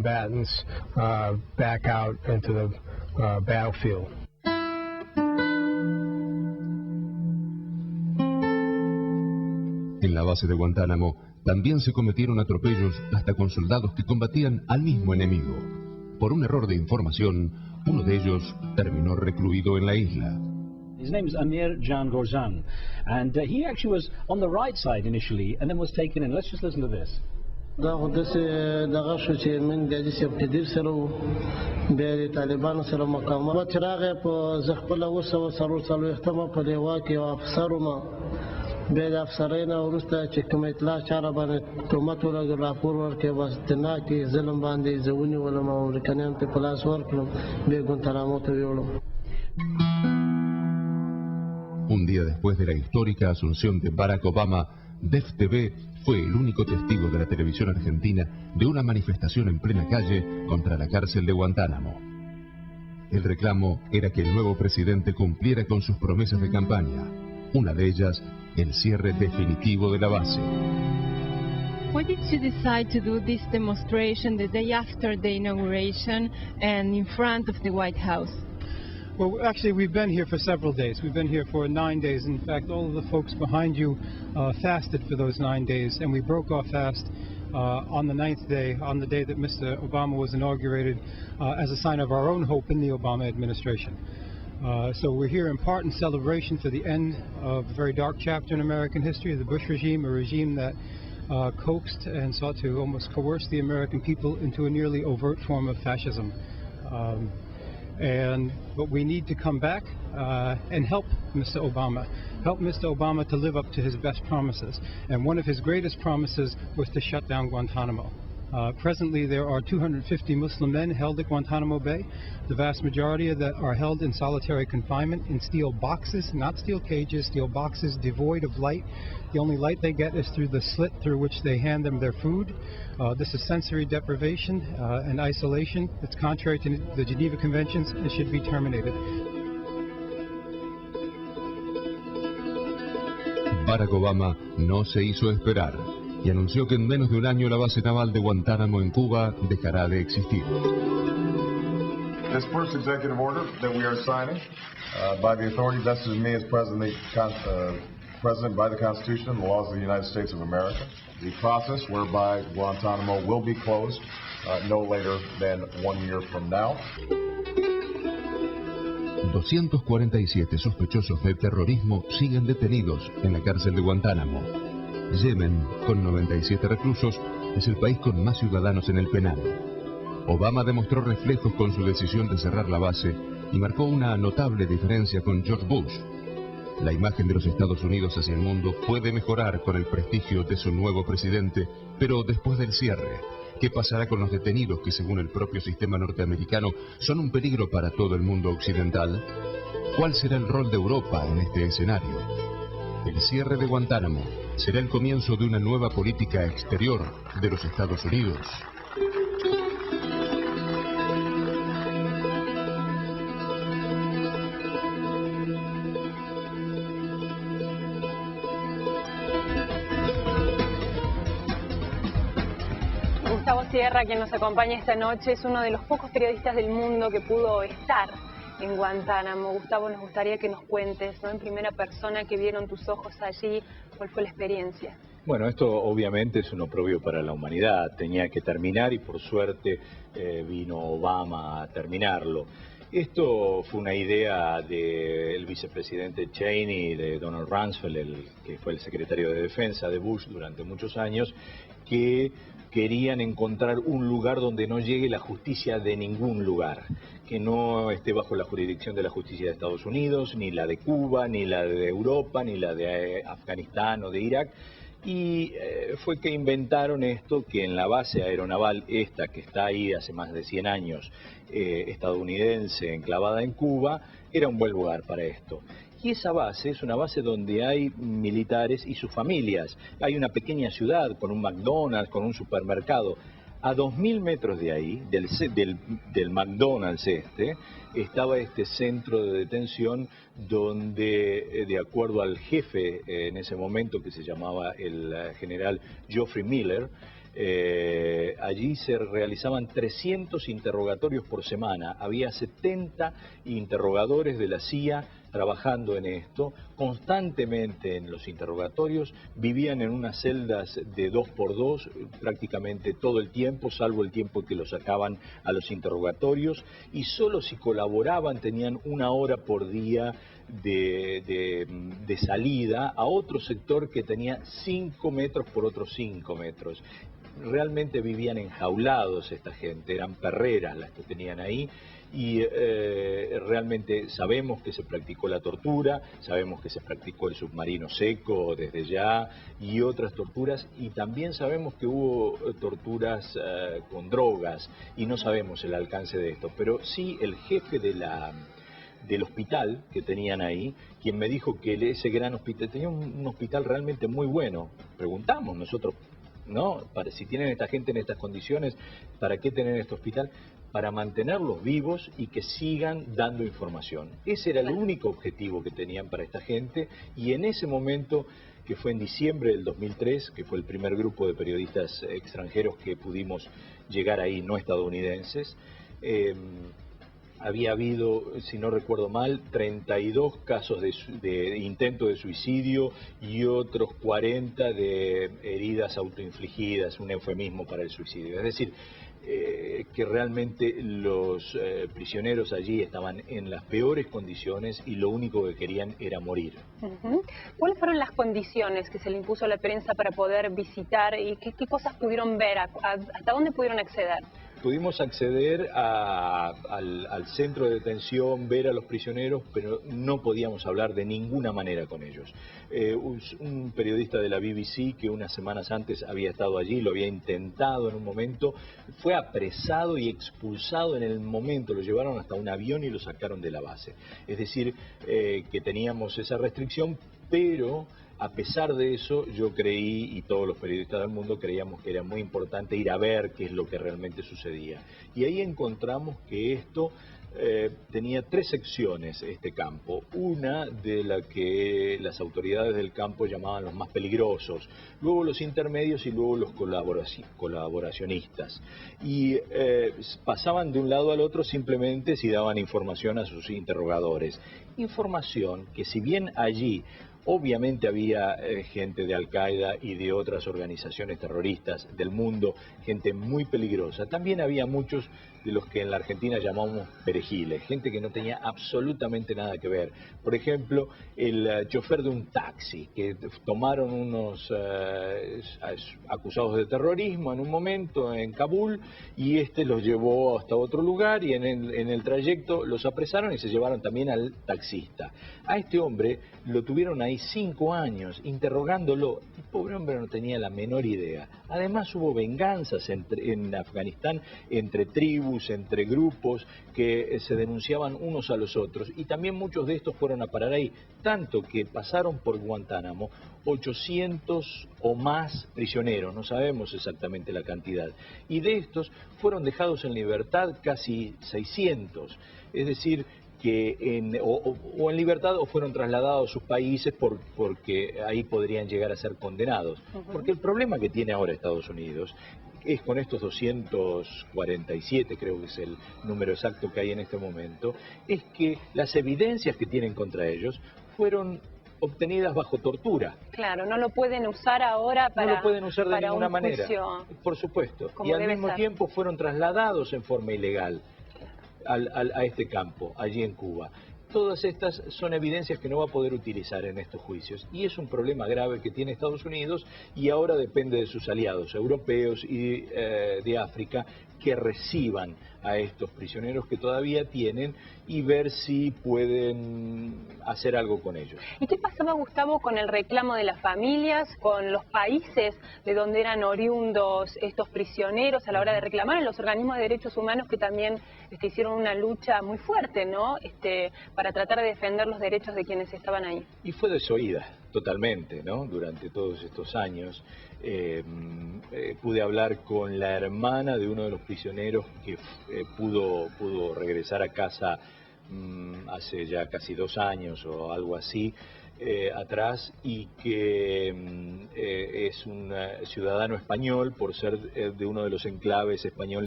combatants back out into the battlefield. En la base de Guantánamo también se cometieron atropellos hasta con soldados que combatían al mismo enemigo. Por un error de información, uno de ellos terminó recluido en la isla. His name is Amir Jan Gorzan, and he actually was on the right side initially and then was taken in. Let's just listen to this. Un día después de la histórica asunción de Barack Obama, DEF TV fue el único testigo de la televisión argentina de una manifestación en plena calle contra la cárcel de Guantánamo. El reclamo era que el nuevo presidente cumpliera con sus promesas de campaña. Una de ellas, el cierre definitivo de la base. Why did you decide to do this demonstration the day after the inauguration and in front of the White House? Well, actually, we've been here for several days. We've been here for 9 days. In fact, all of the folks behind you fasted for those 9 days, and we broke our fast on the 9th day, on the day that Mr. Obama was inaugurated, as a sign of our own hope in the Obama administration. So we're here in part in celebration for the end of a very dark chapter in American history, the Bush regime, a regime that coaxed and sought to almost coerce the American people into a nearly overt form of fascism. But we need to come back and help Mr. Obama to live up to his best promises. And one of his greatest promises was to shut down Guantanamo. Presently, there are 250 Muslim men held at Guantanamo Bay. The vast majority of that are held in solitary confinement in steel boxes, not steel cages, steel boxes devoid of light. The only light they get is through the slit through which they hand them their food. This is sensory deprivation and isolation. It's contrary to the Geneva Conventions. It should be terminated. Barack Obama no se hizo esperar y anunció que en menos de un año la base naval de Guantánamo en Cuba dejará de existir. This first executive order that we are signing by the authority vested in me as President by the Constitution and the laws of the United States of America, the process whereby Guantanamo will be closed no later than 1 year from now. 247 sospechosos de terrorismo siguen detenidos en la cárcel de Guantánamo. Yemen, con 97 reclusos, es el país con más ciudadanos en el penal. Obama demostró reflejos con su decisión de cerrar la base y marcó una notable diferencia con George Bush. La imagen de los Estados Unidos hacia el mundo puede mejorar con el prestigio de su nuevo presidente, pero después del cierre, ¿qué pasará con los detenidos que, según el propio sistema norteamericano, son un peligro para todo el mundo occidental? ¿Cuál será el rol de Europa en este escenario? El cierre de Guantánamo será el comienzo de una nueva política exterior de los Estados Unidos. Gustavo Sierra, quien nos acompaña esta noche, es uno de los pocos periodistas del mundo que pudo estar en Guantánamo. Gustavo, nos gustaría que nos cuentes, ¿no?, en primera persona, que vieron tus ojos allí, cuál fue la experiencia. Bueno, esto obviamente es un oprobio para la humanidad, tenía que terminar y por suerte vino Obama a terminarlo. Esto fue una idea del vicepresidente Cheney, de Donald Rumsfeld, que fue el secretario de Defensa de Bush durante muchos años, que querían encontrar un lugar donde no llegue la justicia de ningún lugar, que no esté bajo la jurisdicción de la justicia de Estados Unidos, ni la de Cuba, ni la de Europa, ni la de Afganistán o de Irak. Y fue que inventaron esto, que en la base aeronaval esta, que está ahí hace más de 100 años, estadounidense, enclavada en Cuba, era un buen lugar para esto. Y esa base es una base donde hay militares y sus familias. Hay una pequeña ciudad con un McDonald's, con un supermercado. A 2000 metros de ahí, del McDonald's estaba este centro de detención donde, de acuerdo al jefe en ese momento, que se llamaba el general Geoffrey Miller, Allí se realizaban 300 interrogatorios por semana. Había 70 interrogadores de la CIA trabajando en esto. Constantemente en los interrogatorios vivían en unas celdas de 2x2 prácticamente todo el tiempo, salvo el tiempo que los sacaban a los interrogatorios, y solo si colaboraban tenían 1 hora por día de salida a otro sector que tenía 5 metros por otros 5 metros. Realmente vivían enjaulados esta gente, eran perreras las que tenían ahí, y realmente sabemos que se practicó la tortura, sabemos que se practicó el submarino seco desde ya y otras torturas, y también sabemos que hubo torturas con drogas, y no sabemos el alcance de esto, pero sí el jefe del hospital que tenían ahí, quien me dijo que ese gran hospital, tenía un hospital realmente muy bueno. Preguntamos nosotros, ¿no? Si tienen esta gente en estas condiciones, ¿para qué tener este hospital? Para mantenerlos vivos y que sigan dando información. Ese era el único objetivo que tenían para esta gente, y en ese momento, que fue en diciembre del 2003, que fue el primer grupo de periodistas extranjeros que pudimos llegar ahí, no estadounidenses, había habido, si no recuerdo mal, 32 casos de intento de suicidio y otros 40 de heridas autoinfligidas, un eufemismo para el suicidio. Es decir, que realmente los prisioneros allí estaban en las peores condiciones y lo único que querían era morir. ¿Cuáles fueron las condiciones que se le impuso a la prensa para poder visitar y qué cosas pudieron ver? ¿Hasta dónde pudieron acceder? Pudimos acceder al centro de detención, ver a los prisioneros, pero no podíamos hablar de ninguna manera con ellos. Un periodista de la BBC que unas semanas antes había estado allí, lo había intentado en un momento, fue apresado y expulsado en el momento, lo llevaron hasta un avión y lo sacaron de la base. Es decir, que teníamos esa restricción, pero a pesar de eso, yo creí, y todos los periodistas del mundo creíamos que era muy importante ir a ver qué es lo que realmente sucedía. Y ahí encontramos que esto tenía 3 secciones, este campo. Una de la que las autoridades del campo llamaban los más peligrosos, luego los intermedios y luego los colaboracionistas. Y pasaban de un lado al otro simplemente si daban información a sus interrogadores. Información que, si bien allí obviamente había gente de Al-Qaeda y de otras organizaciones terroristas del mundo, gente muy peligrosa. También había muchos de los que en la Argentina llamamos perejiles, gente que no tenía absolutamente nada que ver. Por ejemplo, el chofer de un taxi, que tomaron unos acusados de terrorismo en un momento en Kabul, y los llevó hasta otro lugar, y en el trayecto los apresaron y se llevaron también al taxista. A este hombre lo tuvieron ahí 5 años interrogándolo. El pobre hombre no tenía la menor idea. Además hubo venganzas en Afganistán entre tribus, entre grupos que se denunciaban unos a los otros, y también muchos de estos fueron a parar ahí, tanto que pasaron por Guantánamo 800 o más prisioneros, no sabemos exactamente la cantidad, y de estos fueron dejados en libertad casi 600, es decir, que en libertad o fueron trasladados a sus países porque ahí podrían llegar a ser condenados. Porque el problema que tiene ahora Estados Unidos es, con estos 247, creo que es el número exacto que hay en este momento, es que las evidencias que tienen contra ellos fueron obtenidas bajo tortura. Claro, no lo pueden usar ahora para... No lo pueden usar de ninguna manera, por supuesto. Y al mismo tiempo fueron trasladados en forma ilegal a este campo, allí en Cuba. Todas estas son evidencias que no va a poder utilizar en estos juicios, y es un problema grave que tiene Estados Unidos, y ahora depende de sus aliados europeos y de África que reciban a estos prisioneros que todavía tienen y ver si pueden hacer algo con ellos. ¿Y qué pasaba, Gustavo, con el reclamo de las familias, con los países de donde eran oriundos estos prisioneros a la hora de reclamar, en los organismos de derechos humanos que también hicieron una lucha muy fuerte, ¿no? Para tratar de defender los derechos de quienes estaban ahí? Y fue desoída totalmente, ¿no? Durante todos estos años. Pude hablar con la hermana de uno de los prisioneros que pudo regresar a casa hace ya casi 2 años o algo así, atrás y que es un ciudadano español por ser de uno de los enclaves españoles